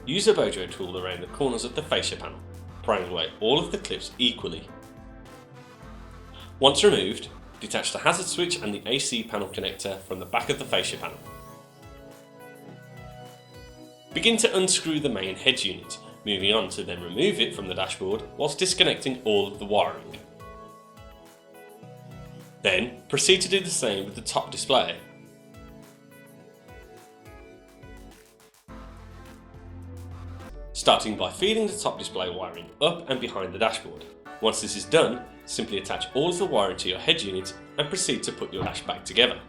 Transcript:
use a bojo tool around the corners of the fascia panel, prying away all of the clips equally. Once removed, detach the hazard switch and the AC panel connector from the back of the fascia panel. Begin to unscrew the main head unit, moving on to then remove it from the dashboard whilst disconnecting all of the wiring. Then proceed to do the same with the top display. Starting by feeding the top display wiring up and behind the dashboard. Once this is done, simply attach all of the wiring to your head unit and proceed to put your dash back together.